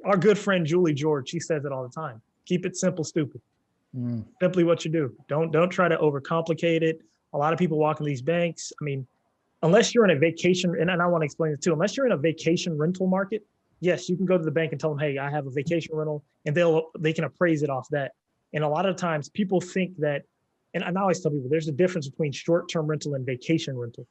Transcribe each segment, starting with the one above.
Our good friend Julie George, she says it all the time. Keep it simple, stupid. Simply what you do. Don't try to overcomplicate it. A lot of people walk in these banks. I mean, unless you're in a vacation, and I want to explain it too, unless you're in a vacation rental market, yes, you can go to the bank and tell them, hey, I have a vacation rental, and they can appraise it off that. And a lot of times people think that, and I always tell people there's a difference between short-term rental and vacation rental.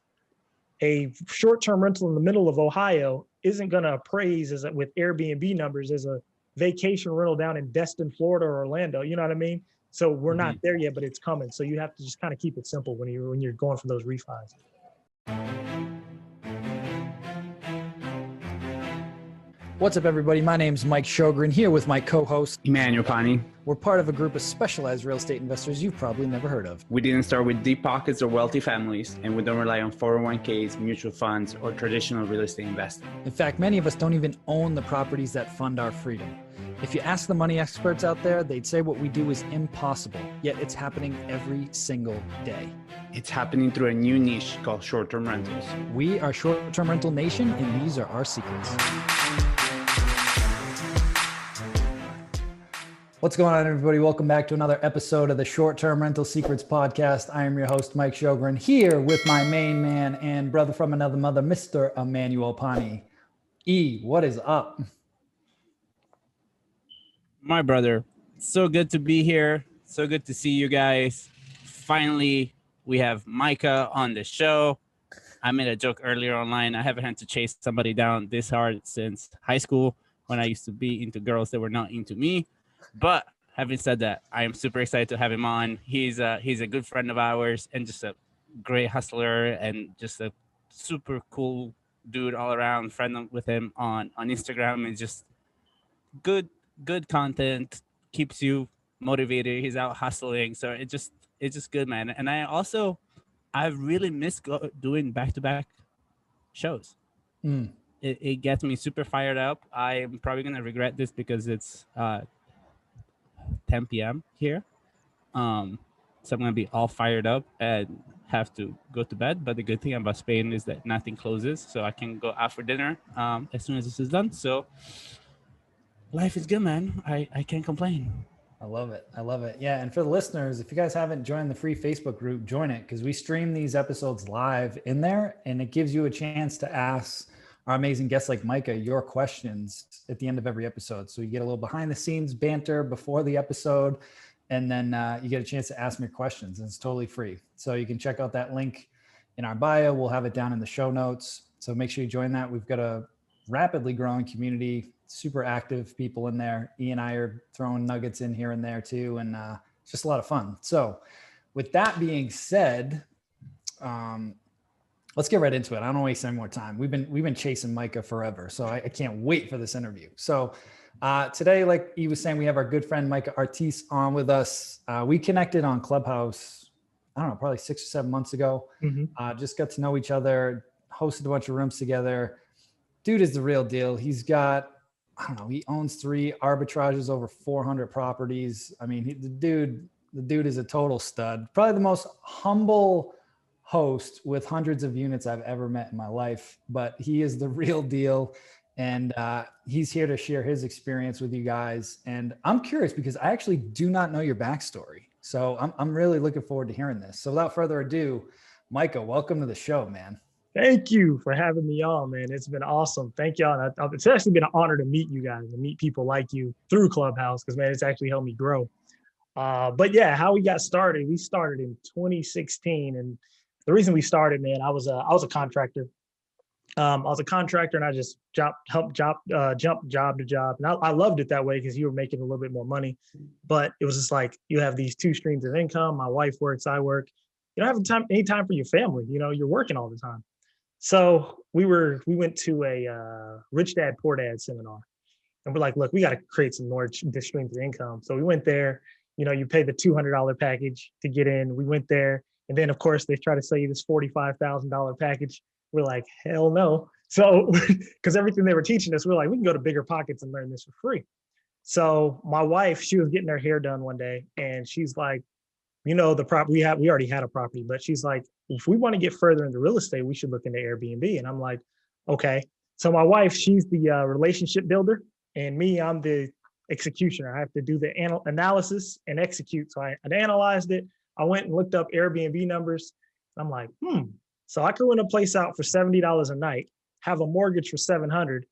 A short-term rental in the middle of Ohio isn't going to appraise with Airbnb numbers as a vacation rental down in Destin, Florida or Orlando. You know what I mean? So we're not there yet, but it's coming. So you have to just kind of keep it simple when you're going for those refis. What's up, everybody? My name is Mike Sjogren, here with my co-host, Emmanuel Pani. We're part of a group of specialized real estate investors you've probably never heard of. We didn't start with deep pockets or wealthy families, and we don't rely on 401ks, mutual funds, or traditional real estate investing. In fact, many of us don't even own the properties that fund our freedom. If you ask the money experts out there, they'd say what we do is impossible, yet it's happening every single day. It's happening through a new niche called short-term rentals. We are Short-Term Rental Nation, and these are our secrets. What's going on, everybody? Welcome back to another episode of the Short-Term Rental Secrets podcast. I am your host, Mike Sjogren, here with my main man and brother from another mother, Mr. Emmanuel Pani. E, what is up? My brother, so good to be here. So good to see you guys. Finally, we have Myka on the show. I made a joke earlier online. I haven't had to chase somebody down this hard since high school when I used to be into girls that were not into me. But having said that, I am super excited to have him on. He's a good friend of ours and just a great hustler and just a super cool dude all around. Friend with him on Instagram and just good content, keeps you motivated. He's out hustling, so it's just good, man. And I really miss doing back-to-back shows. It gets me super fired up. I'm probably gonna regret this because it's 10 p.m. here. So I'm going to be all fired up and have to go to bed. But the good thing about Spain is that nothing closes. So I can go out for dinner as soon as this is done. So life is good, man. I can't complain. I love it. I love it. Yeah. And for the listeners, if you guys haven't joined the free Facebook group, join it, because we stream these episodes live in there, and it gives you a chance to ask our amazing guests like Myka your questions at the end of every episode. So you get a little behind the scenes banter before the episode, and then you get a chance to ask me your questions, and it's totally free. So you can check out that link in our bio. We'll have it down in the show notes. So make sure you join that. We've got a rapidly growing community, super active people in there. E and I are throwing nuggets in here and there too. And it's just a lot of fun. So with that being said, let's get right into it. I don't want to waste any more time. We've been chasing Myka forever, so I can't wait for this interview. So today, like he was saying, we have our good friend Myka Artis on with us. We connected on Clubhouse, I don't know, probably 6 or 7 months ago. Just got to know each other, hosted a bunch of rooms together. Dude is the real deal. He's got, I don't know, he owns 3 arbitrages, over 400 properties. I mean, the dude is a total stud. Probably the most humble host with hundreds of units I've ever met in my life, but he is the real deal. And he's here to share his experience with you guys. And I'm curious because I actually do not know your backstory. So I'm really looking forward to hearing this. So without further ado, Myka, welcome to the show, man. Thank you for having me on, man. It's been awesome. Thank y'all. It's actually been an honor to meet you guys and meet people like you through Clubhouse, because, man, it's actually helped me grow. But yeah, how we got started, we started in 2016. And the reason we started, man, I was a contractor. I was a contractor, and I just jumped job to job. And I loved it that way because you were making a little bit more money. But it was just like, you have these 2 streams of income. My wife works, I work. You don't have any time for your family. You know, you're working all the time. So we went to a Rich Dad Poor Dad seminar, and we're like, look, we got to create some more streams of income. So we went there. You know, you pay the $200 package to get in. We went there. And then, of course, they try to sell you this $45,000 package. We're like, hell no. So, because everything they were teaching us, we're like, we can go to Bigger Pockets and learn this for free. So my wife, she was getting her hair done one day, and she's like, you know, we already had a property, but she's like, if we want to get further into real estate, we should look into Airbnb. And I'm like, okay. So my wife, she's the relationship builder. And me, I'm the executioner. I have to do the analysis and execute. So I analyzed it. I went and looked up Airbnb numbers. I'm like, so I could rent a place out for $70 a night, have a mortgage for 700,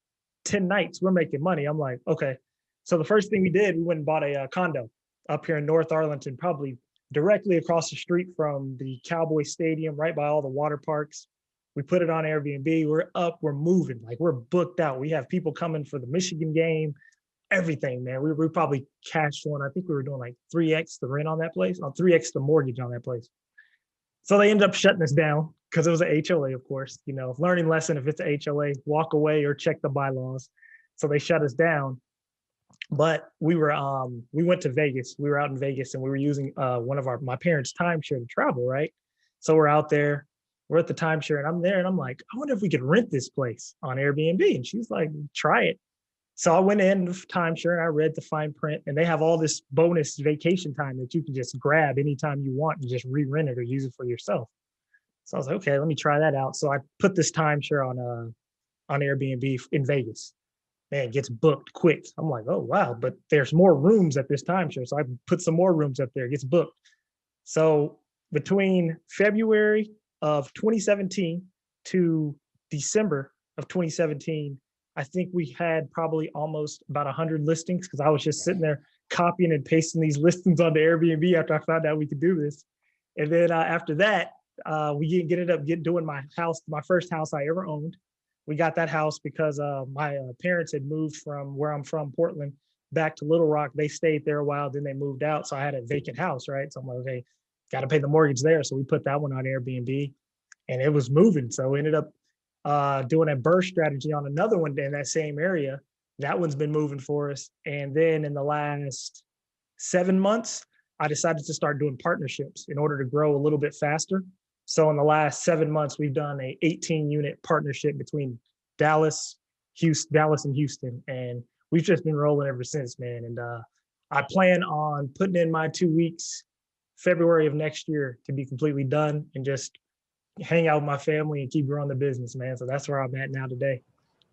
10 nights, we're making money. I'm like, okay. So the first thing we did, we went and bought a condo up here in North Arlington, probably directly across the street from the Cowboy Stadium, right by all the water parks. We put it on Airbnb. We're up, we're moving, like we're booked out. We have people coming for the Michigan game, everything, man. We probably cashed one. I think we were doing like 3X the rent on that place, on 3X the mortgage on that place. So they ended up shutting us down because it was an HOA, of course. You know, learning lesson, if it's an HOA, walk away or check the bylaws. So they shut us down. But we went to Vegas. We were out in Vegas and we were using one of my parents' timeshare to travel, right? So we're out there, we're at the timeshare and I'm there and I'm like, I wonder if we could rent this place on Airbnb. And she's like, try it. So I went in timeshare and I read the fine print and they have all this bonus vacation time that you can just grab anytime you want and just re-rent it or use it for yourself. So I was like, okay, let me try that out. So I put this timeshare on Airbnb in Vegas. Man, it gets booked quick. I'm like, oh, wow, but there's more rooms at this timeshare. So I put some more rooms up there, it gets booked. So between February of 2017 to December of 2017, I think we had probably almost about 100 listings because I was just sitting there copying and pasting these listings onto Airbnb after I found out we could do this. And then after that, we ended up doing my house, my first house I ever owned. We got that house because my parents had moved from where I'm from, Portland, back to Little Rock. They stayed there a while, then they moved out. So I had a vacant house, right? So I'm like, okay, got to pay the mortgage there. So we put that one on Airbnb and it was moving. So we ended up doing a BRRRR strategy on another one in that same area. That one's been moving for us. And then in the last 7 months, I decided to start doing partnerships in order to grow a little bit faster. So in the last 7 months, we've done a 18-unit partnership between Dallas and Houston. And we've just been rolling ever since, man. And I plan on putting in my 2 weeks, February of next year, to be completely done and just hang out with my family and keep growing the business, man. So that's where I'm at now today.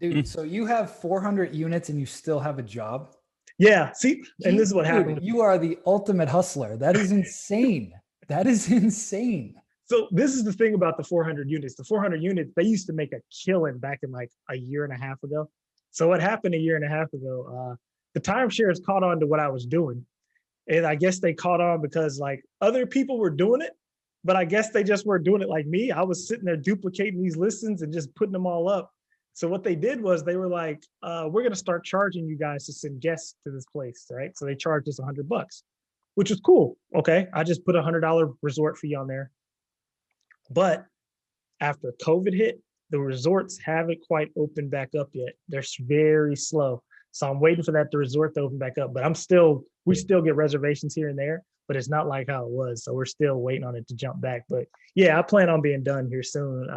Dude, so you have 400 units and you still have a job? Yeah, see, and this is what happened. You are the ultimate hustler. That is insane. That is insane. So this is the thing about the 400 units. The 400 units, they used to make a killing back in like a year and a half ago. So what happened a year and a half ago, the timeshares caught on to what I was doing. And I guess they caught on because like other people were doing it, but I guess they just weren't doing it like me. I was sitting there duplicating these listings and just putting them all up. So what they did was they were like, we're going to start charging you guys to send guests to this place, right? So they charged us $100, which was cool. Okay, I just put $100 resort fee on there. But after COVID hit, the resorts haven't quite opened back up yet. They're very slow. So I'm waiting for that resort to open back up. But we still get reservations here and there, but it's not like how it was. So we're still waiting on it to jump back. But yeah, I plan on being done here soon.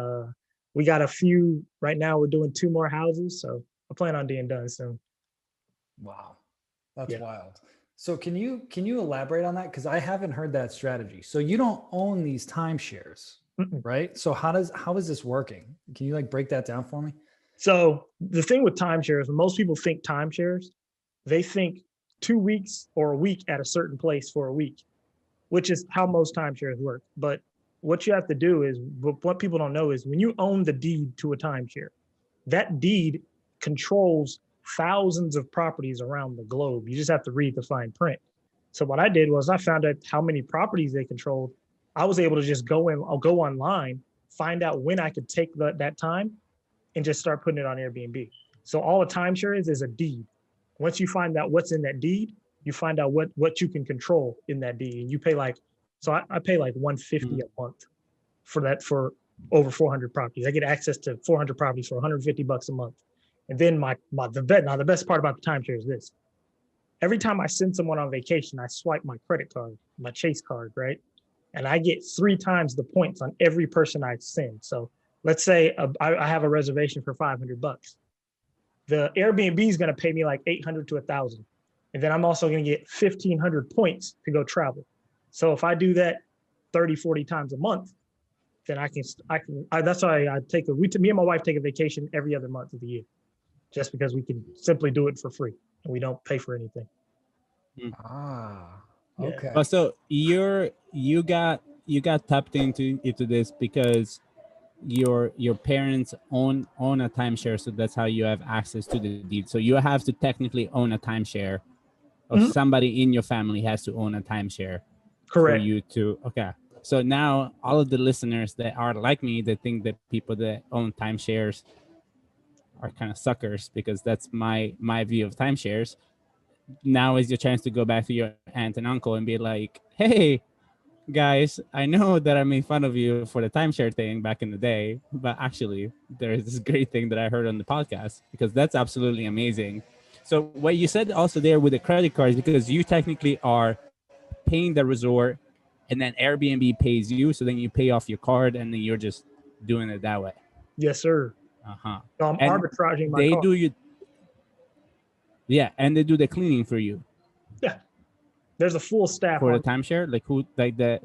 We got a few right now. We're doing 2 more houses. So I plan on being done soon. Wow. That's wild. So can you elaborate on that? Because I haven't heard that strategy. So you don't own these timeshares, right? So how is this working? Can you like break that down for me? So the thing with timeshares, when most people think timeshares, they think 2 weeks or a week at a certain place for a week, which is how most timeshares work. But what you have to do is, what people don't know is when you own the deed to a timeshare, that deed controls thousands of properties around the globe. You just have to read the fine print. So what I did was I found out how many properties they controlled. I was able to just go online, find out when I could take that time and just start putting it on Airbnb. So all a timeshare is a deed. Once you find out what's in that deed, you find out what you can control in that deed. And you pay I pay like $150 a month for that, for over 400 properties. I get access to 400 properties for $150 a month. And then the best part about the timeshare is this. Every time I send someone on vacation, I swipe my credit card, my Chase card, right? And I get 3 times the points on every person I send. So let's say I have a reservation for $500. The Airbnb is going to pay me like $800 to $1,000. And then I'm also going to get 1,500 points to go travel. So if I do that 30, 40 times a month, then that's why me and my wife take a vacation every other month of the year. just because we can simply do it for free and we don't pay for anything. Ah, Yeah. okay. Oh, so you got tapped into this because your parents own a timeshare, so that's how you have access to the deed. So you have to technically own a timeshare, or Mhm. somebody in your family has to own a timeshare for Correct. you to. Okay, so now all of the listeners that are like me, that think that people that own timeshares are kind of suckers, because that's my view of timeshares. Now is your chance to go back to your aunt and uncle and be like, hey guys, I know that I made fun of you for the timeshare thing back in the day, but actually there's this great thing that I heard on the podcast, because that's absolutely amazing. So what you said also there with the credit cards, because you technically are paying the resort and then Airbnb pays you, so then you pay off your card and then you're just doing it that way. Yes, sir. Uh-huh. So I'm And arbitraging my they car. do you, yeah, and they do the cleaning for you Yeah. There's a full staff for the on. timeshare, like who, like the,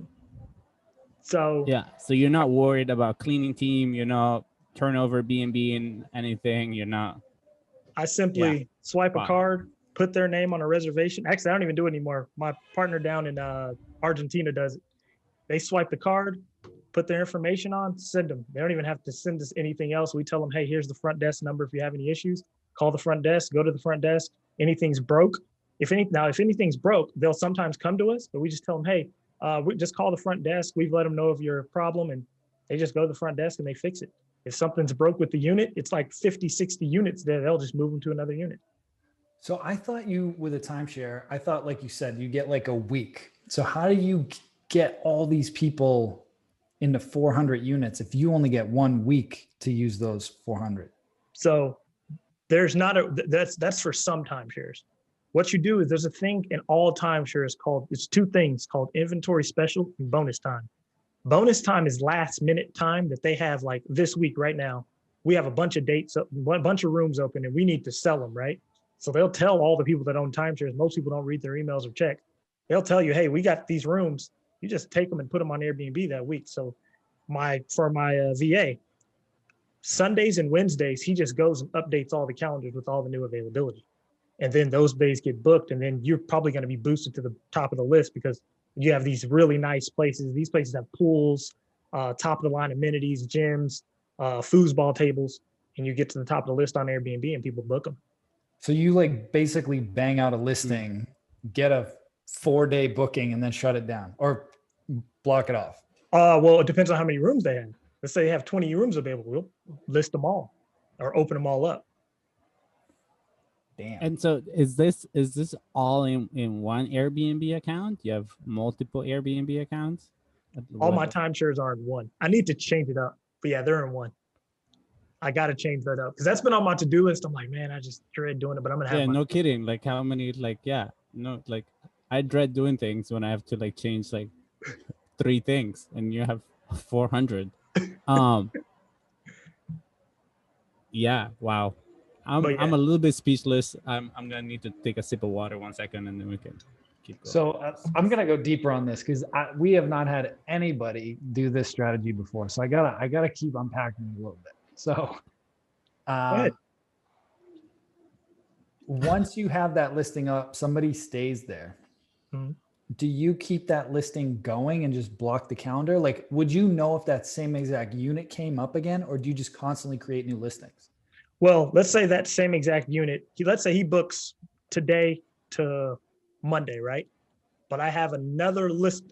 So yeah, so you're not worried about cleaning team, you're not turnover B&B and anything, you're not. I simply swipe a Wow. card, put their name on a reservation. Actually, I don't even do it anymore. My partner down in Argentina does it. They swipe the card, put their information on, send them. They don't even have to send us anything else. We tell them, hey, here's the front desk number. If you have any issues, call the front desk, go to the front desk. Anything's broke. If anything's broke, they'll sometimes come to us, but we just tell them, hey, we just call the front desk. We've let them know of your problem, and they just go to the front desk and they fix it. If something's broke with the unit, it's like 50, 60 units there. They'll just move them to another unit. So I thought you, with a timeshare, I thought, like you said, you get like a week. So how do you get all these people into 400 units if you only get 1 week to use those 400? So there's not that's for some timeshares. What you do is there's a thing in all timeshares called, it's two things called inventory special and bonus time. Bonus time is last minute time that they have, like this week right now. We have a bunch of dates, a bunch of rooms open, and we need to sell them, right? So they'll tell all the people that own timeshares. Most people don't read their emails or check. They'll tell you, hey, we got these rooms. You just take them and put them on Airbnb that week. So for my VA, Sundays and Wednesdays, he just goes and updates all the calendars with all the new availability. And then those days get booked, and then you're probably going to be boosted to the top of the list because you have these really nice places. These places have pools, top of the line amenities, gyms, foosball tables, and you get to the top of the list on Airbnb and people book them. So you like basically bang out a listing, get a 4-day booking, and then shut it down or block it off. Well, it depends on how many rooms they have. Let's say they have 20 rooms available. We'll list them all or open them all up. Damn. And so is this all in one Airbnb account? You have multiple Airbnb accounts? All my timeshares are in one. I need to change it up, but yeah, they're in one. I got to change that up because that's been on my to-do list. I'm like, man, I just dread doing it, but I'm gonna have. Yeah, no kidding. Like how many? Like like I dread doing things when I have to like change like 3 things, and you have 400. Yeah, wow. I'm a little bit speechless. I'm gonna need to take a sip of water 1 second, and then we can keep going. So I'm gonna go deeper on this because we have not had anybody do this strategy before. So I gotta keep unpacking a little bit. So once you have that listing up, somebody stays there. Mm-hmm. Do you keep that listing going and just block the calendar? Like, would you know if that same exact unit came up again, or do you just constantly create new listings? Well, let's say that same exact unit, let's say he books today to Monday, right? But I have another list,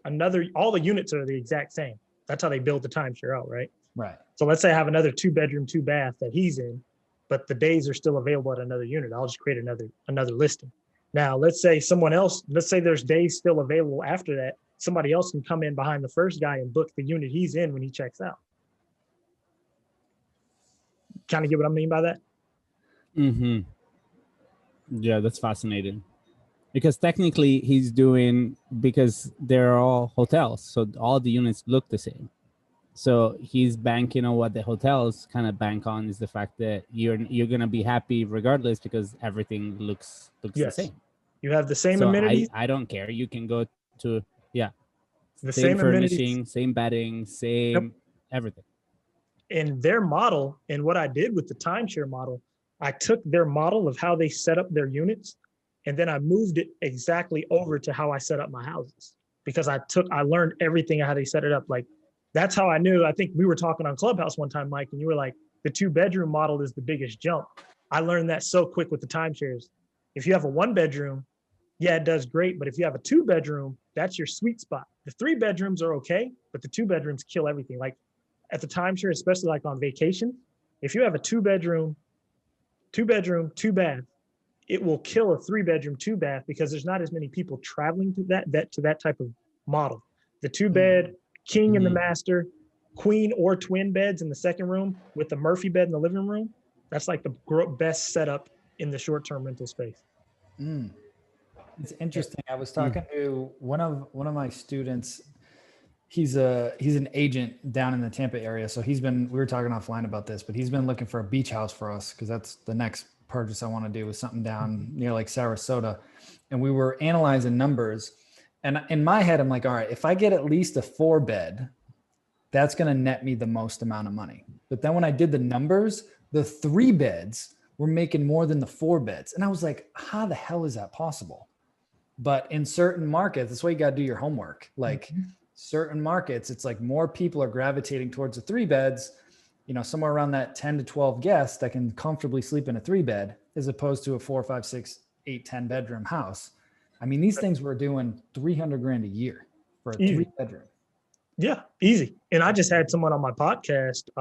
all the units are the exact same. That's how they build the timeshare out, right? Right. So let's say I have another 2-bedroom, 2-bath that he's in, but the days are still available at another unit. I'll just create another listing. Now, let's say there's days still available after that. Somebody else can come in behind the first guy and book the unit he's in when he checks out. Kind of get what I mean by that? Mm-hmm. Yeah, that's fascinating. Because technically because they're all hotels, so all the units look the same. So he's banking on what the hotels kind of bank on is the fact that you're gonna be happy regardless because everything looks the same. You have the same amenities. I don't care. You can go to the same furnishing, amenities. same bedding, same everything. In their model, and what I did with the timeshare model, I took their model of how they set up their units, and then I moved it exactly over to how I set up my houses, because I learned everything how they set it up. Like, that's how I knew. I think we were talking on Clubhouse one time, Mike, and you were like, the 2-bedroom model is the biggest jump. I learned that so quick with the timeshares. If you have a 1-bedroom, yeah, it does great. But if you have a 2-bedroom, that's your sweet spot. The 3-bedrooms are okay, but the 2-bedrooms kill everything. Like at the timeshare, especially like on vacation, if you have a 2-bedroom, 2-bath, it will kill a 3-bedroom, 2-bath, because there's not as many people traveling to that type of model. The 2-bed, king in the master, queen or twin beds in the second room with the Murphy bed in the living room. That's like the best setup in the short-term rental space. It's interesting. I was talking to one of my students. He's an agent down in the Tampa area. So we were talking offline about this, but he's been looking for a beach house for us, because that's the next purchase I want to do, is something down near like Sarasota. And we were analyzing numbers, and in my head, I'm like, all right, if I get at least a 4-bed, that's going to net me the most amount of money. But then when I did the numbers, the 3 beds were making more than the 4 beds. And I was like, how the hell is that possible? But in certain markets, that's why you got to do your homework. Like certain markets, it's like more people are gravitating towards the 3 beds, somewhere around that 10 to 12 guests that can comfortably sleep in a 3-bed, as opposed to a 4, 5, 6, 8, 10 bedroom house. I mean, these things were doing $300,000 a year for a 3-bedroom. Yeah, easy. And I just had someone on my podcast.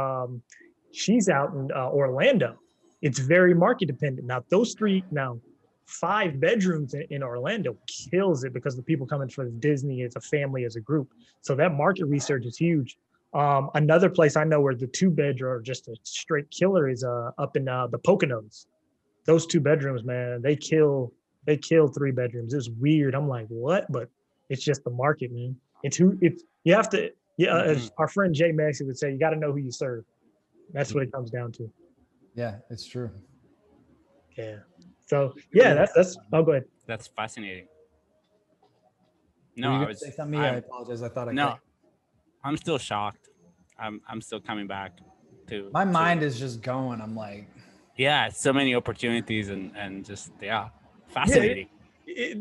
She's out in Orlando. It's very market dependent. Now, 5 bedrooms in Orlando kills it, because the people coming for Disney as a family, as a group. So that market research is huge. Another place I know where the 2-bedroom are just a straight killer is up in the Poconos. Those 2 bedrooms, man, they kill 3 bedrooms. It's weird. I'm like, what? But it's just the market, man. You have to, as our friend Jay Maxey would say, you got to know who you serve. That's what it comes down to. Yeah, it's true. Yeah. So yeah, that's. Oh, go ahead. That's fascinating. No, I would say something. I apologize. I thought I no. I'm still shocked. I'm still coming back to. My mind is just going. I'm like, yeah, so many opportunities and just fascinating.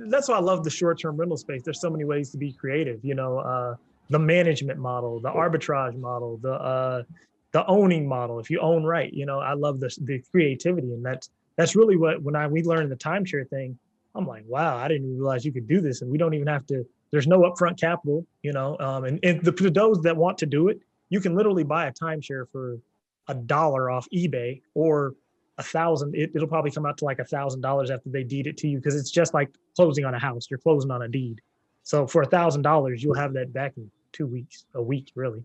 That's why I love the short-term rental space. There's so many ways to be creative. The management model, the arbitrage model, the owning model. If you own right, I love the creativity, and that's really what we learned the timeshare thing. I'm like, wow, I didn't even realize you could do this, and we don't even have to. There's no upfront capital, and for those that want to do it, you can literally buy a timeshare for $1 off eBay, or $1,000. It'll probably come out to like $1,000 after they deed it to you, because it's just like closing on a house. You're closing on a deed. So for $1,000, you'll have that back in 2 weeks, a week, really.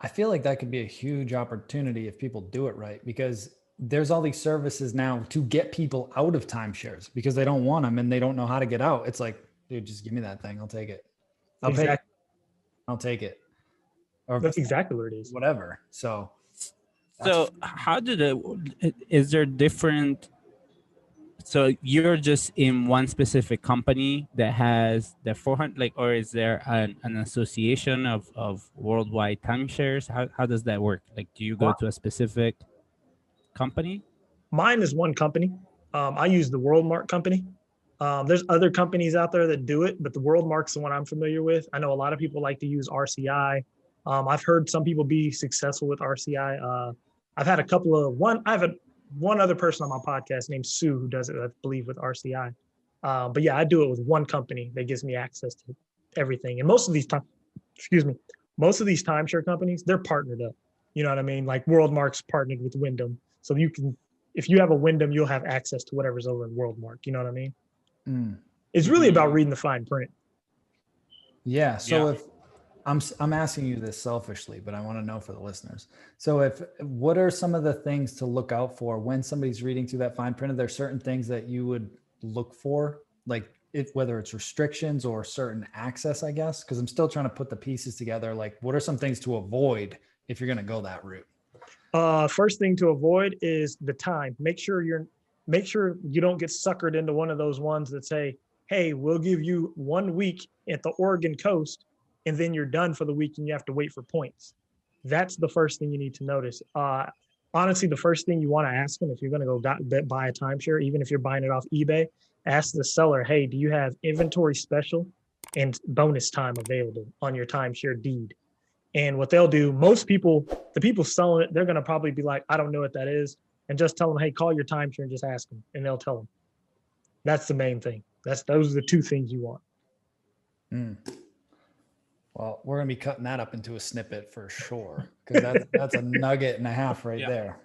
I feel like that could be a huge opportunity if people do it right, because there's all these services now to get people out of timeshares because they don't want them and they don't know how to get out. It's like, dude, just give me that thing. I'll take it. I'll take it. Or that's exactly what it is. Whatever. So how is there different? So you're just in one specific company that has the 400, or is there an association of worldwide timeshares? How does that work? Like, do you go to a specific company? Mine is one company. I use the WorldMark company. There's other companies out there that do it, but the WorldMark's the one I'm familiar with. I know a lot of people like to use RCI. I've heard some people be successful with RCI. I've had one other person on my podcast named Sue who does it, I believe, with RCI. But yeah, I do it with one company that gives me access to everything. And most of these timeshare companies, they're partnered up. You know what I mean? Like WorldMark's partnered with Wyndham. So if you have a Wyndham, you'll have access to whatever's over in WorldMark. You know what I mean? It's really about reading the fine print. Yeah. So if I'm asking you this selfishly, but I want to know for the listeners. So what are some of the things to look out for when somebody's reading through that fine print? Are there certain things that you would look for, like whether it's restrictions or certain access, I guess? Because I'm still trying to put the pieces together. Like, what are some things to avoid if you're going to go that route? First thing to avoid is the time. Make sure you don't get suckered into one of those ones that say, hey, we'll give you 1 week at the Oregon coast, and then you're done for the week and you have to wait for points. That's the first thing you need to notice. honestly, the first thing you want to ask them if you're going to go buy a timeshare, even if you're buying it off eBay, ask the seller, hey, do you have inventory special and bonus time available on your timeshare deed? And what they'll do, most people, the people selling it, they're going to probably be like, I don't know what that is. And just tell them, hey, call your timeshare and just ask them, and they'll tell them. That's the main thing. Those are the two things you want. Well, we're going to be cutting that up into a snippet for sure, because that's a nugget and a half right there.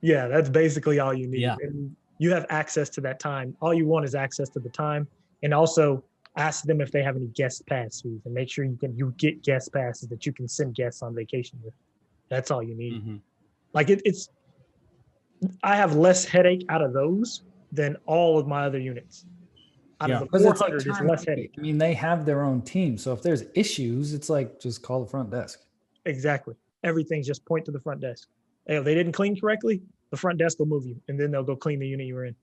Yeah, that's basically all you need. Yeah. And you have access to that time. All you want is access to the time. And also ask them if they have any guest pass fees, and make sure you get guest passes that you can send guests on vacation with. That's all you need. Mm-hmm. Like I have less headache out of those than all of my other units. Out of the Because 400, it's less headache. I mean, they have their own team. So if there's issues, it's like, just call the front desk. Exactly. Everything's just point to the front desk. Hey, if they didn't clean correctly, the front desk will move you, and then they'll go clean the unit you were in.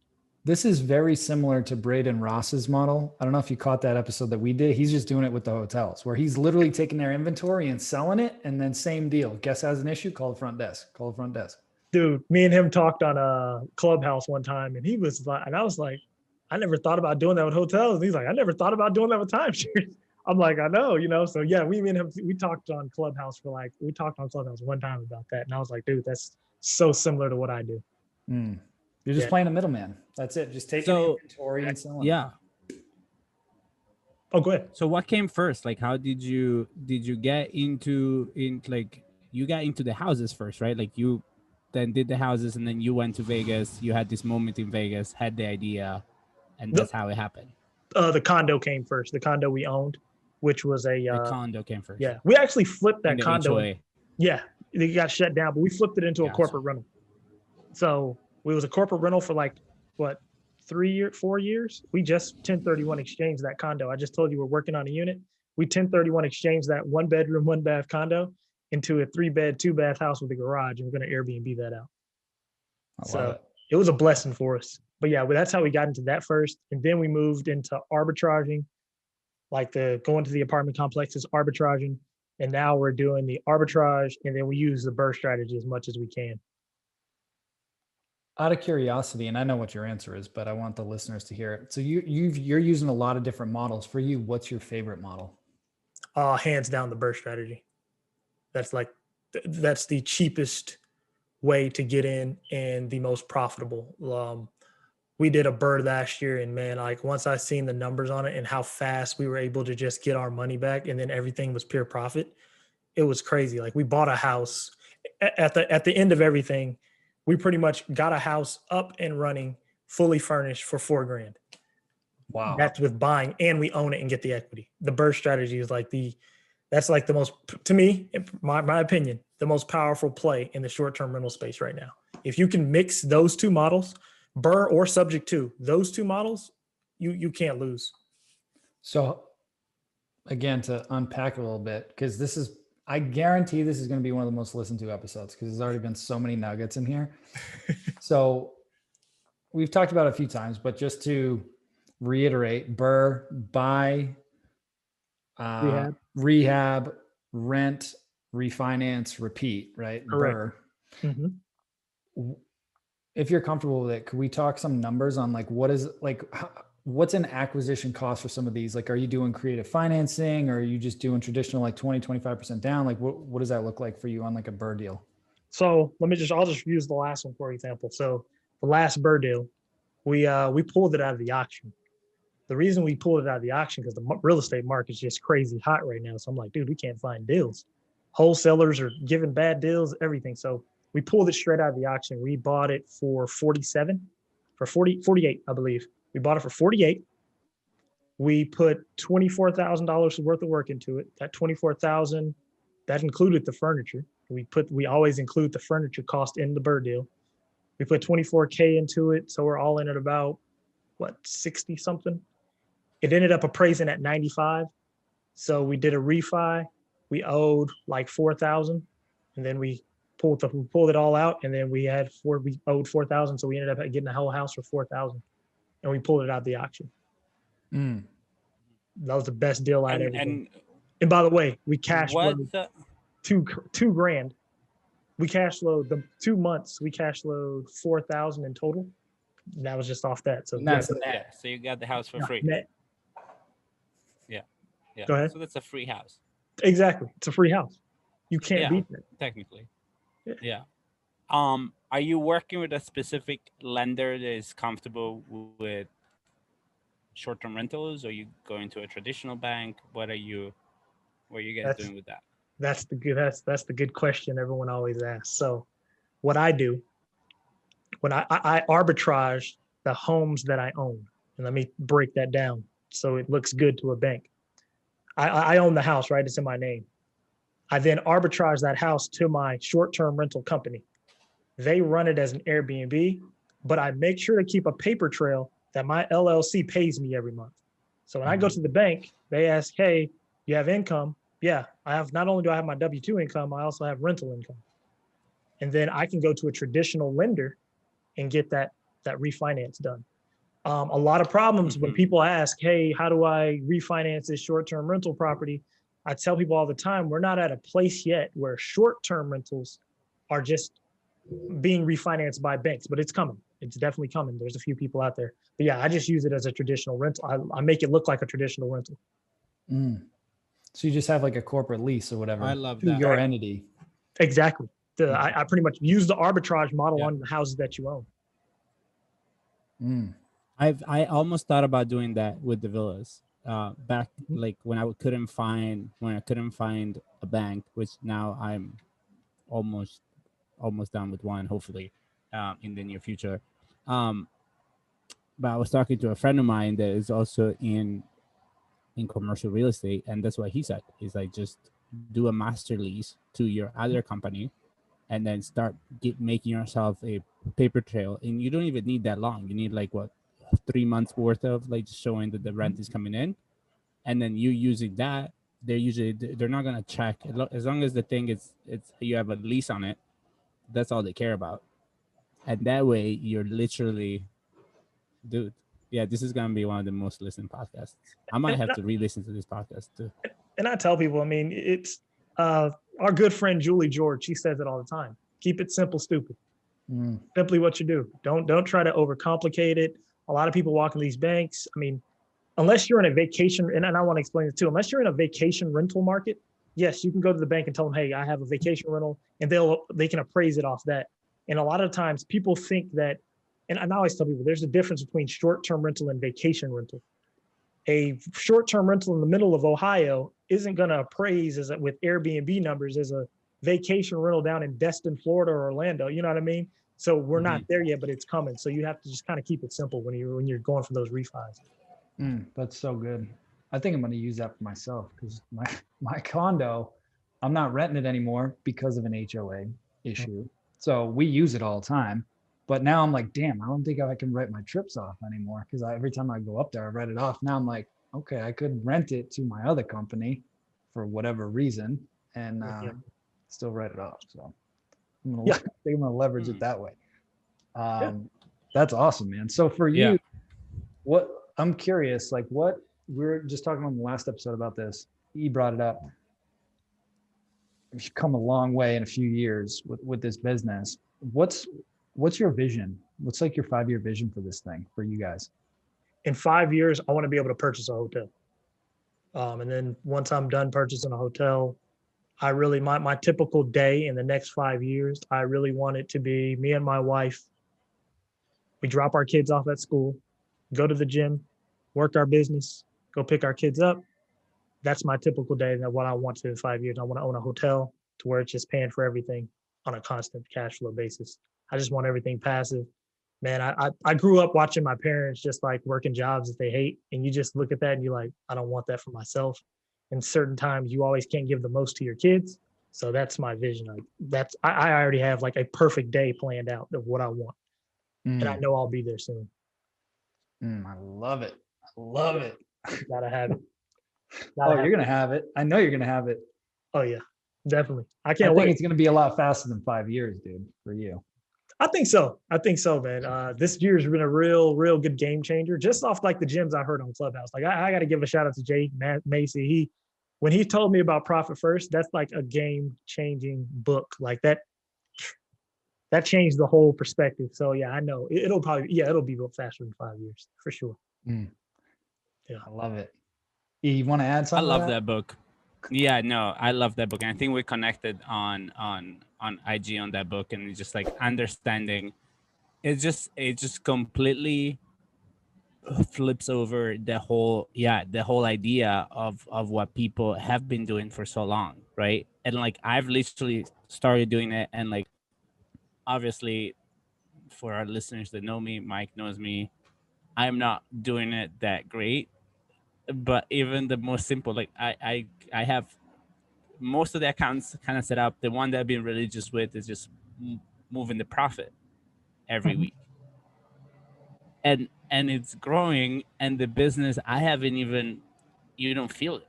This is very similar to Braden Ross's model. I don't know if you caught that episode that we did. He's just doing it with the hotels, where he's literally taking their inventory and selling it, and then same deal. Guest has an issue, call the front desk. Call the front desk. Dude, me and him talked on a Clubhouse one time, and he was like, and I was like, I never thought about doing that with hotels. And he's like, I never thought about doing that with timeshares. I'm like, I know, So yeah, me and him, we talked on Clubhouse one time about that. And I was like, dude, that's so similar to what I do. You're just playing a middleman. That's it. Just taking inventory and selling. Yeah. Oh, go ahead. So what came first? Like, how did you get into you got into the houses first, right? Like you then did the houses, and then you went to Vegas. You had this moment in Vegas, had the idea, and that's how it happened. The condo came first. The condo we owned, which was the condo came first. Yeah, we actually flipped that condo. HOA. Yeah, it got shut down, but we flipped it into a corporate rental. So it was a corporate rental for like, what, 4 years? We just 1031 exchanged that condo. I just told you we're working on a unit. We 1031 exchanged that 1 bedroom, 1 bath condo into a 3-bed, 2-bath house with a garage, and we're going to Airbnb that out. So it was a blessing for us. But yeah, that's how we got into that first. And then we moved into arbitraging, like going to the apartment complexes, arbitraging. And now we're doing the arbitrage, and then we use the BRRRR strategy as much as we can. Out of curiosity, and I know what your answer is, but I want the listeners to hear it. So you're using a lot of different models. For you, what's your favorite model? Hands down, the BRRRR strategy. That's the cheapest way to get in and the most profitable. We did a BRRRR last year, and man, like once I seen the numbers on it and how fast we were able to just get our money back, and then everything was pure profit, it was crazy. Like we bought a house at the end of everything. We pretty much got a house up and running, fully furnished for $4,000. Wow. That's with buying, and we own it and get the equity. The BRRRR strategy is that's like the most, to me, my opinion, the most powerful play in the short-term rental space right now. If you can mix those two models, BRRRR or subject to, those two models, you can't lose. So again, to unpack a little bit, because I guarantee this is going to be one of the most listened to episodes, because there's already been so many nuggets in here. So we've talked about it a few times, but just to reiterate, BRRRR, buy, rehab, rent, refinance, repeat, right? Correct. BRRRR. Mm-hmm. If you're comfortable with it, could we talk some numbers on what's an acquisition cost for some of these? Like, are you doing creative financing, or are you just doing traditional, like 20, 25% down? Like what does that look like for you on like a BRRRR deal? So I'll just use the last one, for example. So the last BRRRR deal, we pulled it out of the auction. The reason we pulled it out of the auction, because the real estate market is just crazy hot right now. So I'm like, dude, we can't find deals. Wholesalers are giving bad deals, everything. So we pulled it straight out of the auction. We bought it for 48, I believe. We bought it for 48. We put $24,000 worth of work into it. That $24,000, that included the furniture. We always include the furniture cost in the BRRRR deal. We put $24K into it, so we're all in at about 60 something. It ended up appraising at 95. So we did a refi. We owed like 4,000, and then we pulled it all out, and then we owed 4,000. So we ended up getting the whole house for 4,000. And we pulled it out of the auction. That was the best deal I'd ever done. And by the way, we cashed $2,000. We cash flowed the 2 months. We cash flowed 4,000 in total. And that was just off that. So And that's yeah, Yeah. So you got the house for free. net. Yeah. Go ahead. So that's a free house, Exactly. It's a free house. You can't Yeah. beat that. technically. Yeah. Yeah. Are you working with a specific lender that is comfortable with short-term rentals, or you going to a traditional bank? What are you guys That's doing with that? that's the good question everyone always asks. So what I do when I arbitrage the homes that I own, and let me break that down so it looks good to a bank. I own the house, right? It's in my name. I then arbitrage that house to my short-term rental company. They run it as an Airbnb, but I make sure to keep a paper trail that my LLC pays me every month. So when I go to the bank, they ask, hey, you have income? Yeah, I have. Not only do I have my W-2 income, I also have rental income. And then I can go to a traditional lender and get that refinance done. A lot of problems when people ask, hey, how do I refinance this short-term rental property? I tell people all the time, we're not at a place yet where short-term rentals are just being refinanced by banks, but it's coming. It's definitely coming. There's a few people out there. But yeah, I just use it as a traditional rental. I make it look like a traditional rental. So you just have like a corporate lease or whatever. I love to that. your entity. Exactly. I pretty much use the arbitrage model Yeah. on the houses that you own. I almost thought about doing that with the villas. Back like when I couldn't find a bank, which now I'm almost done with one, hopefully, in the near future. But I was talking to a friend of mine that is also in commercial real estate, and that's what he said. He's like, just do a master lease to your other company, and then start making yourself a paper trail. And you don't even need that long. You need like 3 months worth of like showing that the rent is coming in, and then you using that. They're not gonna check as long as the thing is you have a lease on it. That's all they care about, and that way you're literally, dude. Yeah, this is gonna be one of the most listened podcasts. I might have to re-listen to this podcast too. And I tell people, I mean, it's our good friend Julie George. She says it all the time. Keep it simple, stupid. Simply what you do. Don't try to overcomplicate it. A lot of people walk in these banks. I mean, unless you're in a vacation, and I want to explain it too. Unless you're in a vacation rental market, yes, you can go to the bank and tell them, hey, I have a vacation rental, and they can appraise it off that. And a lot of times people think that, and I always tell people, there's a difference between short-term rental and vacation rental. A short-term rental in the middle of Ohio isn't going to appraise with Airbnb numbers as a vacation rental down in Destin, Florida, or Orlando. You know what I mean? So we're not there yet, but it's coming. So you have to just kind of keep it simple when you're going for those refis. That's so good. I think I'm going to use that for myself because my condo, I'm not renting it anymore because of an HOA issue. So we use it all the time. But now I'm like, damn, I don't think I can write my trips off anymore because every time I go up there, I write it off. Now I'm like, okay, I could rent it to my other company for whatever reason and still write it off. So I think I'm going to leverage it that way. That's awesome, man. So for you, what I'm curious, like what we were just talking on the last episode about this. You brought it up. You've come a long way in a few years with this business. What's your vision? What's like your 5-year vision for this thing for you guys? In 5 years, I want to be able to purchase a hotel. And then once I'm done purchasing a hotel, I really, my typical day in the next 5 years, I really want it to be me and my wife. We drop our kids off at school, go to the gym, work our business, go pick our kids up. That's my typical day. That what I want to in 5 years. I want to own a hotel to where it's just paying for everything on a constant cash flow basis. I just want everything passive. Man, I grew up watching my parents just like working jobs that they hate. And you just look at that and you're like, I don't want that for myself. And certain times you always can't give the most to your kids. So that's my vision. I already have like a perfect day planned out of what I want. And I know I'll be there soon. I love it. I love it. Gotta have it. You're going to have it. I know you're going to have it. Oh yeah, definitely. I think wait. It's going to be a lot faster than 5 years, dude, for you. I think so, man. This year's been a real good game changer. Just off like the gems I heard on Clubhouse. Like I got to give a shout out to Jay Macy. When he told me about Profit First, that's like a game changing book. Like that, that changed the whole perspective. So yeah, I know it'll be built faster than 5 years for sure. Yeah, I love it. You want to add I something? love that book. Yeah, no, I love that book, and I think we connected on IG on that book, and it's just like understanding. It just completely flips over the whole idea of what people have been doing for so long, right? And like I've literally started doing it, and like obviously for our listeners that know me, Mike knows me, I'm not doing it that great, but even the most simple, like I have most of the accounts kind of set up. The one that I've been religious with is just moving the profit every week, and it's growing, and the business I haven't even, you don't feel it,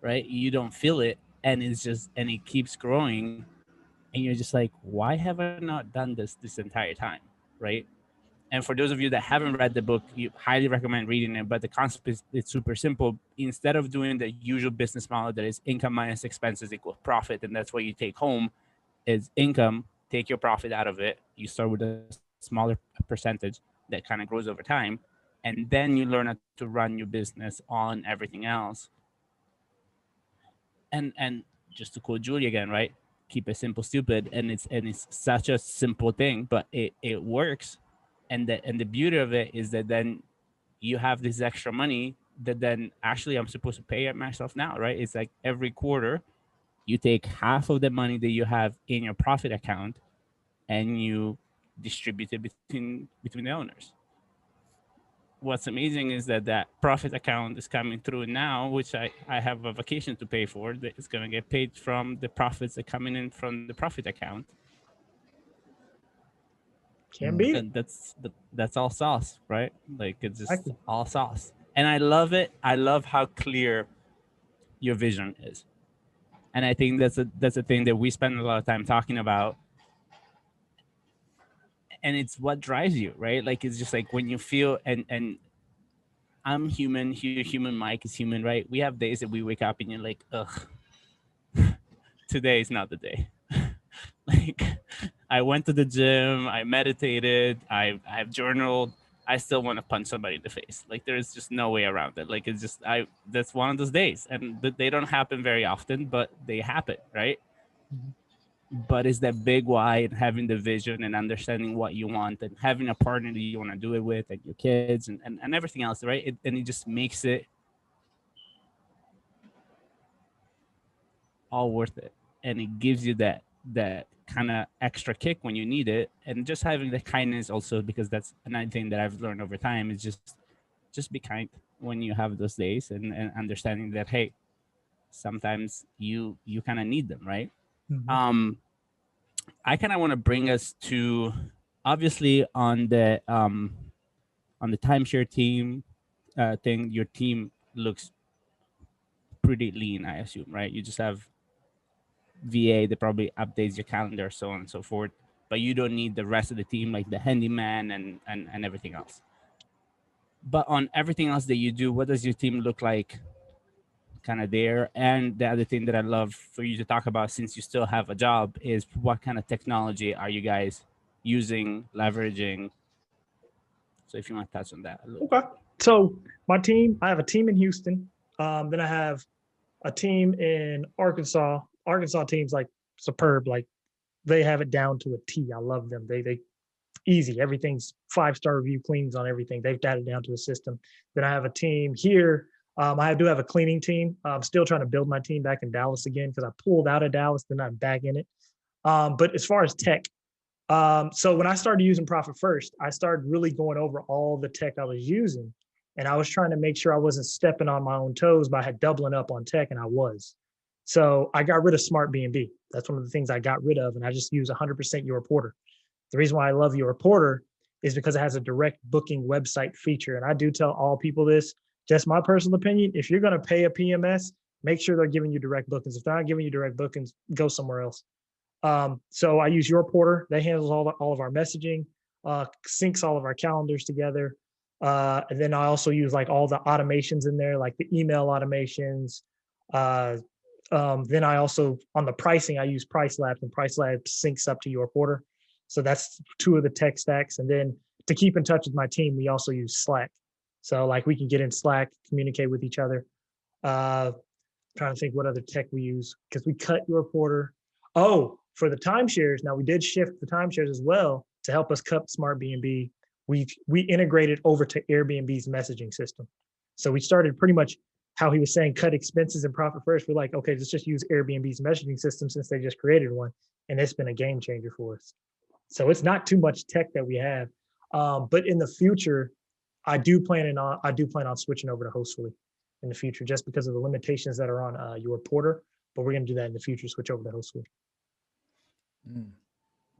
right? You don't feel it, and it keeps growing, and you're just like, why have I not done this entire time, right? And for those of you that haven't read the book, you highly recommend reading it. But the concept is it's super simple. Instead of doing the usual business model that is income minus expenses equals profit, and that's what you take home, is income, take your profit out of it. You start with a smaller percentage that kind of grows over time. And then you learn how to run your business on everything else. And just to quote Julie again, right? Keep it simple, stupid. And it's such a simple thing, but it works. And the beauty of it is that then you have this extra money that then actually I'm supposed to pay it myself now, right? It's like every quarter you take half of the money that you have in your profit account and you distribute it between the owners. What's amazing is that profit account is coming through now, which I have a vacation to pay for. That is going to get paid from the profits that are coming in from the profit account. Can't beat it. And that's all sauce, right? Like it's just all sauce. And I love it. I love how clear your vision is. And I think that's a thing that we spend a lot of time talking about. And it's what drives you, right? Like it's just like when you feel and I'm human, you're human, Mike is human, right? We have days that we wake up and you're like, ugh, today is not the day. Like I went to the gym, I meditated, I've journaled, I still want to punch somebody in the face. Like there's just no way around it. Like it's just that's one of those days, and they don't happen very often, but they happen, right? But it's that big why and having the vision and understanding what you want and having a partner that you want to do it with and your kids and everything else, right? And it just makes it all worth it. And it gives you that kind of extra kick when you need it. And just having the kindness also, because that's another thing that I've learned over time, is just be kind when you have those days and understanding that, hey, sometimes you kind of need them, right? I kind of want to bring us to, obviously on the timeshare team thing, your team looks pretty lean, I assume, right? You just have VA that probably updates your calendar, so on and so forth, but you don't need the rest of the team, like the handyman and everything else. But on everything else that you do, what does your team look like kind of there? And the other thing that I'd love for you to talk about, since you still have a job, is what kind of technology are you guys using, leveraging? So if you want to touch on that a little. Okay. So my team, I have a team in Houston. Then I have a team in Arkansas. Arkansas team's like superb. Like they have it down to a T. I love them. They easy. Everything's 5-star review, cleans on everything. They've got it down to a system. Then I have a team here. I do have a cleaning team. I'm still trying to build my team back in Dallas again because I pulled out of Dallas, then I'm back in it. But as far as tech, so when I started using Profit First, I started really going over all the tech I was using. And I was trying to make sure I wasn't stepping on my own toes by doubling up on tech, and I was. So I got rid of Smart B&B. That's one of the things I got rid of, and I just use 100% Your Reporter. The reason why I love Your Reporter is because it has a direct booking website feature. And I do tell all people this, just my personal opinion, if you're going to pay a PMS, make sure they're giving you direct bookings. If they're not giving you direct bookings, go somewhere else. So I use Your Reporter. That handles all of our messaging, syncs all of our calendars together. And then I also use like all the automations in there, like the email automations. Then I also, on the pricing, I use Price Labs, and Price Labs syncs up to Your Reporter. So that's 2 of the tech stacks. And then to keep in touch with my team, we also use Slack. So like we can get in Slack, communicate with each other. Trying to think what other tech we use, because we cut your reporter. Oh, for the timeshares. Now we did shift the timeshares as well to help us cut Smart B&B. We integrated over to Airbnb's messaging system. So we started pretty much how he was saying, cut expenses and profit first. We're like, okay, let's just use Airbnb's messaging system since they just created one. And it's been a game changer for us. So it's not too much tech that we have. But in the future, I do plan on switching over to Hostfully in the future, just because of the limitations that are on your porter. But we're going to do that in the future, switch over to Hostfully.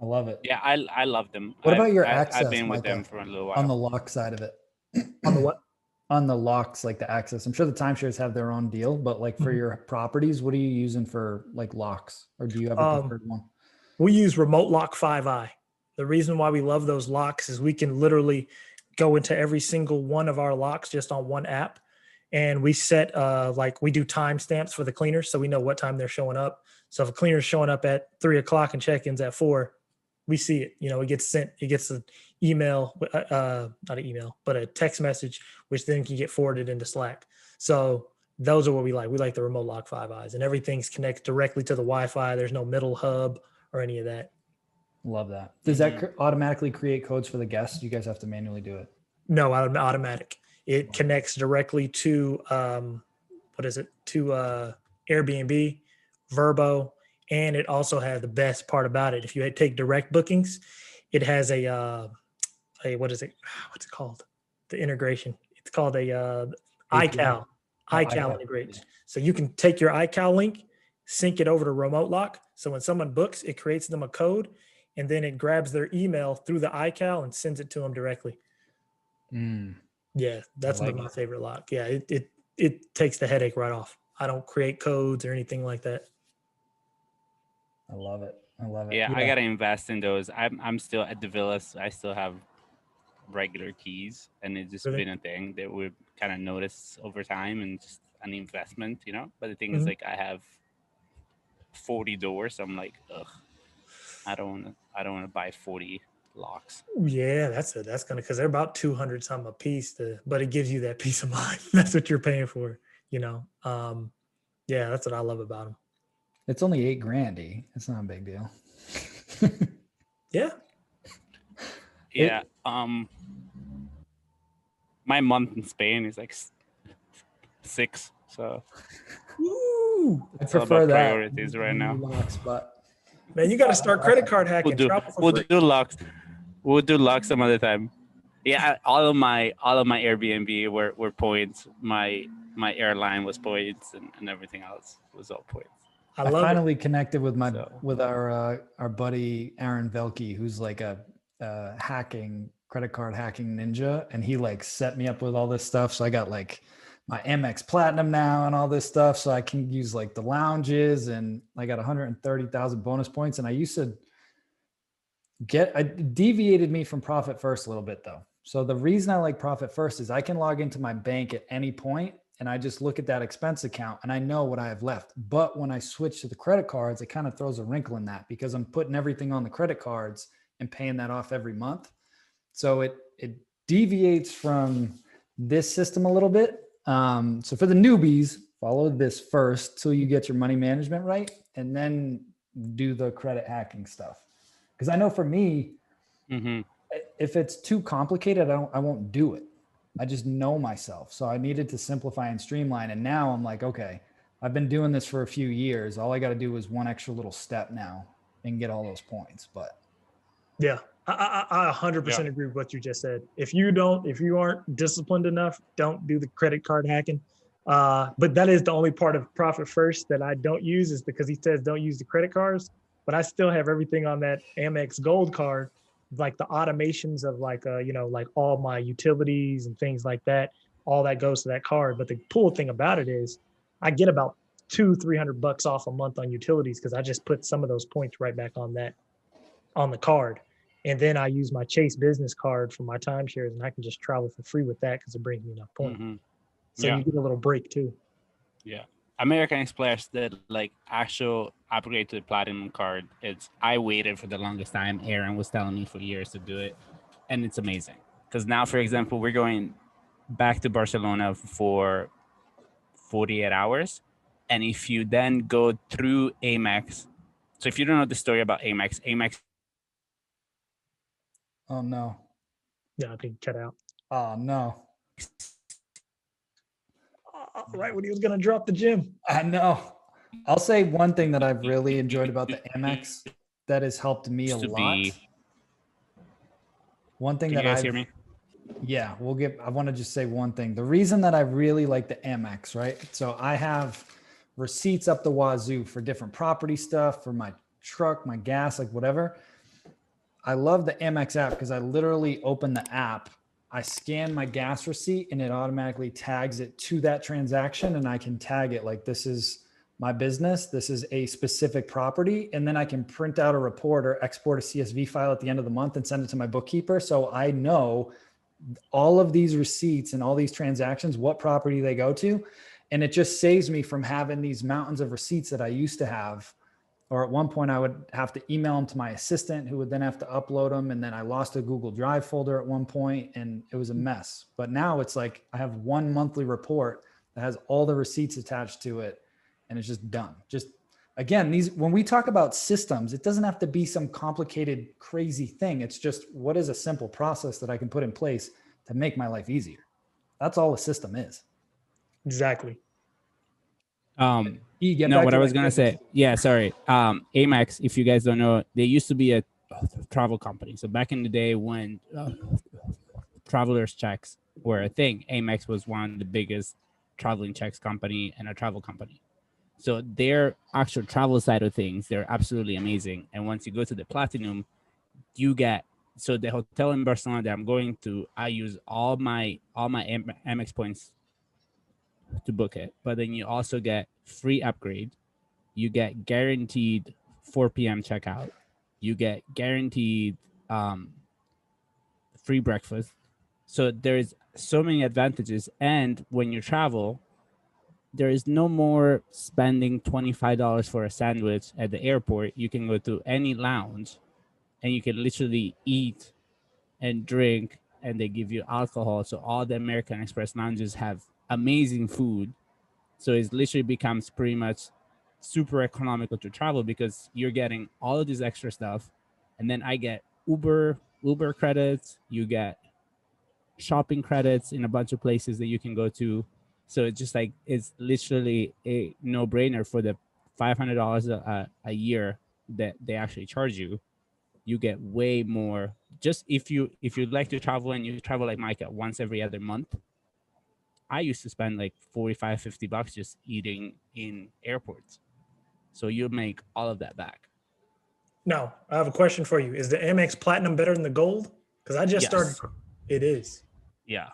I love it. Yeah, I love them. What about your access? I've been with Micah, them for a little while. on the lock side of it. On the what? On the locks, like the access. I'm sure the timeshares have their own deal, but like for your properties, what are you using for like locks, or do you have a preferred one? We use Remote Lock 5i. The reason why we love those locks is we can literally go into every single one of our locks just on one app. And we set like we do timestamps for the cleaners, so we know what time they're showing up. So if a cleaner is showing up at 3:00 and check-ins at 4, we see it. You know, it gets sent. It gets an email, not an email, but a text message, which then can get forwarded into Slack. So those are what we like. We like the Remote Lock 5Is, and everything's connected directly to the Wi-Fi. There's no middle hub or any of that. Love that. Does that automatically create codes for the guests? You guys have to manually do it? No, automatic. It connects directly to to Airbnb, Verbo, and it also has the best part about it. If you take direct bookings, it has a what's it called? The integration. It's called a iCal. iCal integrates. So you can take your iCal link, sync it over to Remote Lock. So when someone books, it creates them a code, and then it grabs their email through the iCal and sends it to them directly. Yeah, that's my favorite lock. Yeah, it takes the headache right off. I don't create codes or anything like that. I love it. Yeah, I gotta invest in those. I'm still at the villas. I still have regular keys, and it's just been a thing that we've kind of noticed over time, and just an investment, you know. But the thing is, like, I have 40 doors. So I'm like, ugh, I don't want to buy 40 locks. Yeah, that's gonna, because they're about 200 something a piece, but it gives you that peace of mind. That's what you're paying for, you know. Yeah, that's what I love about them. It's only $8,000. It's not a big deal. Yeah. Yeah. My month in Spain is like 6. So Woo! I prefer that. Priorities right now. Locks, but man, you got to start credit card hacking. We'll do locks. We'll do locks some other time. Yeah, all of my Airbnb were points. My airline was points, and everything else was all points. I finally connected with our buddy Aaron Velke, who's like a credit card hacking ninja, and he like set me up with all this stuff. So I got like my Amex Platinum now and all this stuff, so I can use like the lounges, and I got 130,000 bonus points. And I used to deviated me from Profit First a little bit though. So the reason I like Profit First is I can log into my bank at any point, and I just look at that expense account and I know what I have left. But when I switch to the credit cards, it kind of throws a wrinkle in that, because I'm putting everything on the credit cards and paying that off every month. So it deviates from this system a little bit. So for the newbies, follow this first till you get your money management right, and then do the credit hacking stuff. Because I know for me, if it's too complicated, I won't do it. I just know myself. So I needed to simplify and streamline. And now I'm like, okay, I've been doing this for a few years. All I got to do is one extra little step now and get all those points. But yeah, I 100% agree with what you just said. If you aren't disciplined enough, don't do the credit card hacking. But that is the only part of Profit First that I don't use, is because he says don't use the credit cards. But I still have everything on that Amex Gold card, like the automations of like all my utilities and things like that. All that goes to that card. But the cool thing about it is I get about $200-300 off a month on utilities, because I just put some of those points right back on the card. And then I use my Chase business card for my timeshares, and I can just travel for free with that because it brings me enough points. So you get a little break too. Yeah. American Express did like actual upgrade to the platinum card. I waited for the longest time. Aaron was telling me for years to do it, and it's amazing. Because now, for example, we're going back to Barcelona for 48 hours, and if you then go through Amex, so if you don't know the story about Amex. Oh no. Yeah, I think cut out. Oh no. Right when he was gonna drop the gym. I know. I'll say one thing that I've really enjoyed about the Amex that has helped me a lot. One thing Can that you guys hear me? Yeah, I want to just say one thing. The reason that I really like the Amex, right? So I have receipts up the wazoo for different property stuff, for my truck, my gas, like whatever. I love the Amex app because I literally open the app, I scan my gas receipt, and it automatically tags it to that transaction. And I can tag it like, this is my business. This is a specific property. And then I can print out a report or export a CSV file at the end of the month and send it to my bookkeeper. So I know all of these receipts and all these transactions, what property they go to. And it just saves me from having these mountains of receipts that I used to have. Or at one point I would have to email them to my assistant, who would then have to upload them. And then I lost a Google Drive folder at one point, and it was a mess. But now it's like I have one monthly report that has all the receipts attached to it, and it's just done. Just again, when we talk about systems, it doesn't have to be some complicated, crazy thing. It's just, what is a simple process that I can put in place to make my life easier? That's all a system is. Exactly. What I was gonna say. Yeah, sorry. Amex, if you guys don't know, they used to be a travel company. So back in the day when travelers checks were a thing, Amex was one of the biggest traveling checks company and a travel company. So their actual travel side of things, they're absolutely amazing. And once you go to the platinum, you get, so the hotel in Barcelona that I'm going to, I use all my Amex points to book it. But then you also get free upgrade. You get guaranteed 4 p.m. checkout. You get guaranteed free breakfast. So there's so many advantages. And when you travel, there is no more spending $25 for a sandwich at the airport. You can go to any lounge and you can literally eat and drink, and they give you alcohol. So all the American Express lounges have amazing food. So it literally becomes pretty much super economical to travel because you're getting all of this extra stuff. And then I get Uber credits. You get shopping credits in a bunch of places that you can go to. So it's just like, it's literally a no-brainer for the $500 a year that they actually charge you. You get way more. Just if you'd like to travel and you travel like Myka once every other month, I used to spend like $45-$50 just eating in airports. So you make all of that back. Now, I have a question for you. Is the Amex Platinum better than the Gold? Because I just started. It is. Yeah.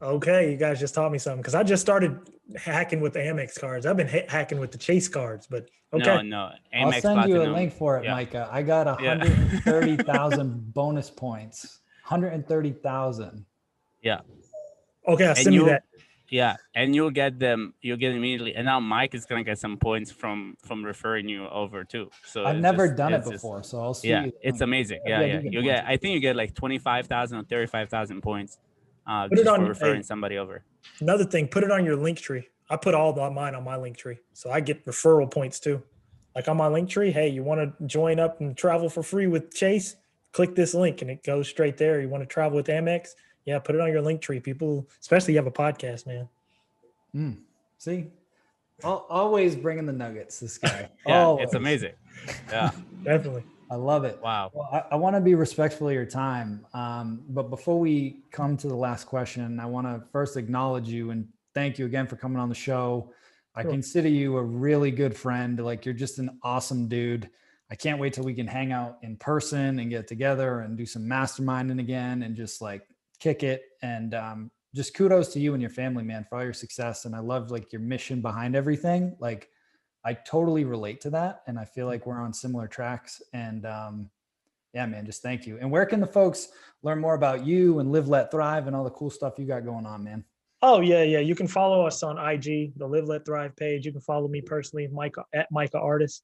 Okay, you guys just taught me something. Because I just started hacking with the Amex cards. I've been hacking with the Chase cards, but okay. No. Amex I'll send Platinum. You a link for it, Myka. I got 130,000 bonus points. 130,000. Yeah. Okay, I'll send you that. Yeah, and you'll get them immediately. And now Mike is gonna get some points from referring you over too. So I've never done it before, so I'll see. Yeah, it's amazing. Yeah. I think you get like 25,000 or 35,000 points just for referring somebody over. Another thing, put it on your link tree. I put all mine on my link tree, so I get referral points too. Like on my link tree, hey, you want to join up and travel for free with Chase? Click this link and it goes straight there. You want to travel with Amex? Yeah, put it on your link tree. People, especially you have a podcast, man. See, always bringing the nuggets, this guy. It's amazing. Yeah, definitely. I love it. Wow. Well, I want to be respectful of your time. But before we come to the last question, I want to first acknowledge you and thank you again for coming on the show. I consider you a really good friend. Like, you're just an awesome dude. I can't wait till we can hang out in person and get together and do some masterminding again and just like kick it. And just kudos to you and your family, man, for all your success. And I love like your mission behind everything. Like, I totally relate to that. And I feel like we're on similar tracks. And yeah, man, just thank you. And where can the folks learn more about you and Live, Let, Thrive and all the cool stuff you got going on, man? Oh, yeah. You can follow us on IG, the Live, Let, Thrive page. You can follow me personally, at Myka Artis.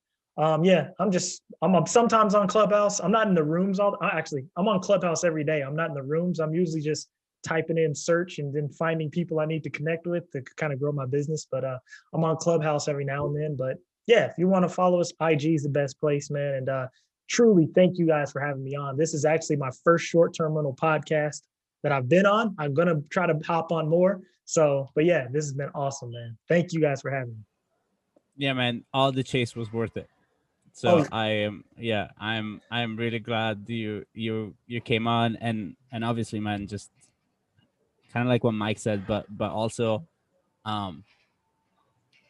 Yeah, I'm sometimes on Clubhouse. I'm not in the rooms I'm on Clubhouse every day. I'm not in the rooms. I'm usually just typing in search and then finding people I need to connect with to kind of grow my business. But I'm on Clubhouse every now and then. But yeah, if you want to follow us, IG is the best place, man. And truly, thank you guys for having me on. This is actually my first short-term rental podcast that I've been on. I'm gonna try to hop on more. So, but yeah, this has been awesome, man. Thank you guys for having me. Yeah, man, all the chase was worth it. So I'm really glad you came on, and obviously, man, just kind of like what Mike said, but also,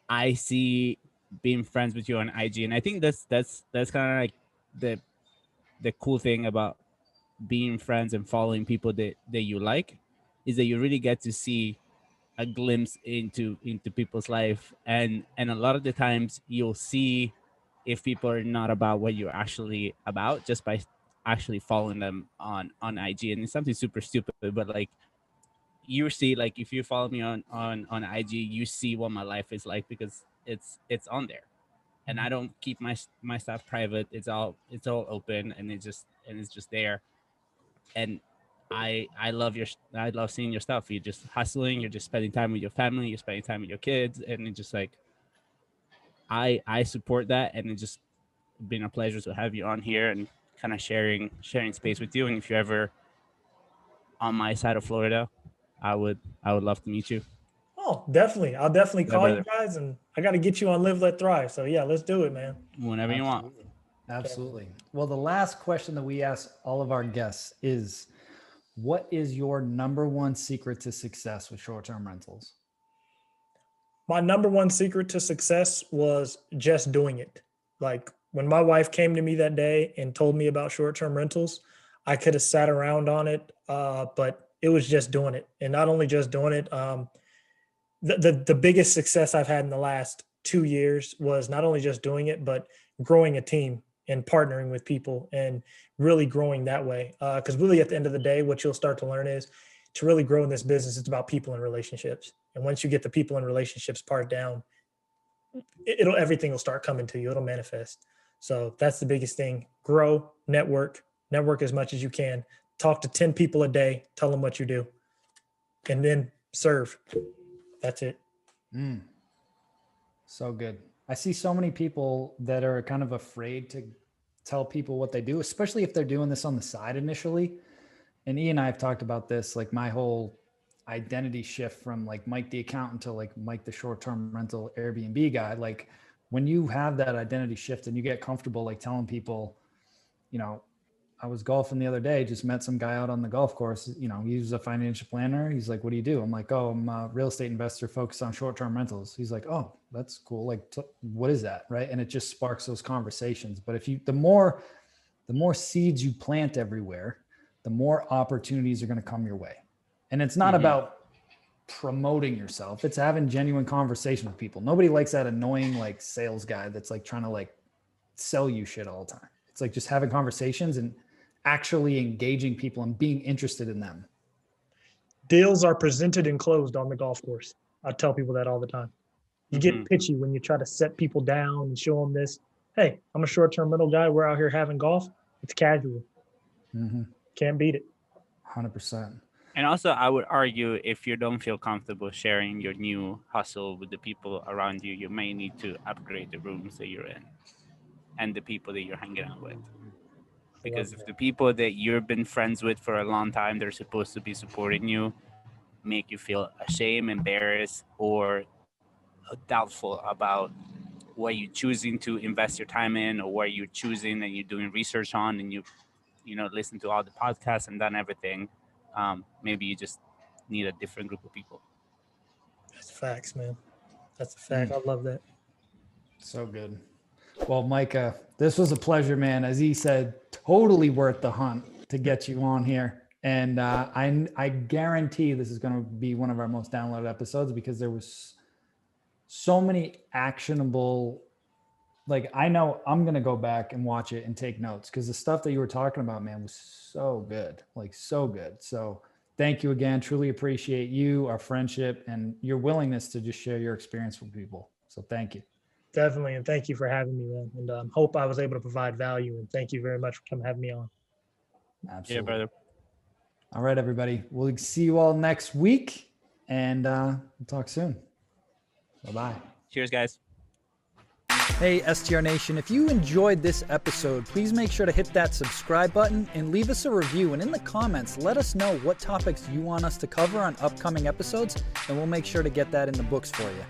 I see being friends with you on IG, and I think that's kind of like the cool thing about being friends and following people that you like, is that you really get to see a glimpse into people's life, and a lot of the times you'll see if people are not about what you're actually about just by actually following them on IG. And it's something super stupid, but like, you see, like, if you follow me on IG, you see what my life is like, because it's on there, and I don't keep my stuff private. It's all open, and it's just there. And I love seeing your stuff. You're just hustling, you're just spending time with your family, you're spending time with your kids, and it's just like, I support that, and it's just been a pleasure to have you on here and kind of sharing space with you. And if you're ever on my side of Florida, I would love to meet you. Oh, definitely. I'll definitely Yeah, call you brother. guys, and I got to get you on Live Let Thrive. So yeah, let's do it, man. Whenever you want. Absolutely. Absolutely. Well, the last question that we ask all of our guests is, what is your number one secret to success with short-term rentals? My number one secret to success was just doing it. Like when my wife came to me that day and told me about short-term rentals, I could have sat around on it, but it was just doing it. And not only just doing it, the biggest success I've had in the last 2 years was not only just doing it, but growing a team and partnering with people and really growing that way. Because really, at the end of the day, what you'll start to learn is to really grow in this business, it's about people and relationships. And once you get the people and relationships part down, everything will start coming to you. It'll manifest. So that's the biggest thing. Grow, network as much as you can. Talk to 10 people a day, tell them what you do, and then serve. That's it. So good. I see so many people that are kind of afraid to tell people what they do, especially if they're doing this on the side initially. And E and I have talked about this, like my whole identity shift from like Mike the accountant to like Mike the short-term rental Airbnb guy. Like when you have that identity shift and you get comfortable like telling people, you know, I was golfing the other day, just met some guy out on the golf course. You know, he's a financial planner. He's like, what do you do? I'm like, oh, I'm a real estate investor focused on short-term rentals. He's like, oh, that's cool. Like, what is that? Right. And it just sparks those conversations. But if you, the more seeds you plant everywhere, the more opportunities are going to come your way. And it's not about promoting yourself. It's having genuine conversation with people. Nobody likes that annoying like sales guy that's like trying to like sell you shit all the time. It's like just having conversations and actually engaging people and being interested in them. Deals are presented and closed on the golf course. I tell people that all the time. You get pitchy when you try to set people down and show them this. Hey, I'm a short-term rental guy. We're out here having golf. It's casual. Can't beat it. 100%. And also, I would argue, if you don't feel comfortable sharing your new hustle with the people around you, you may need to upgrade the rooms that you're in and the people that you're hanging out with. Because if the people that you've been friends with for a long time, they're supposed to be supporting you, make you feel ashamed, embarrassed, or doubtful about what you're choosing to invest your time in, or what you're choosing and you're doing research on, and you listen to all the podcasts and done everything, maybe you just need a different group of people. That's facts, man. That's a fact. I love that. So good. Well, Myka, this was a pleasure, man. As he said, totally worth the hunt to get you on here. And I guarantee this is going to be one of our most downloaded episodes, because there was so many actionable, like, I know I'm going to go back and watch it and take notes, because the stuff that you were talking about, man, was so good, like so good. So thank you again. Truly appreciate you, our friendship, and your willingness to just share your experience with people. So thank you. Definitely. And thank you for having me, man. And hope I was able to provide value. And thank you very much for coming having me on. Absolutely. Yeah, brother. All right, everybody. We'll see you all next week, and we'll talk soon. Bye-bye. Cheers, guys. Hey, STR Nation, if you enjoyed this episode, please make sure to hit that subscribe button and leave us a review. And in the comments, let us know what topics you want us to cover on upcoming episodes, and we'll make sure to get that in the books for you.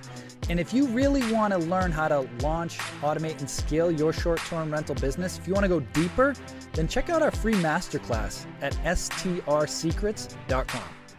And if you really want to learn how to launch, automate, and scale your short-term rental business, if you want to go deeper, then check out our free masterclass at strsecrets.com.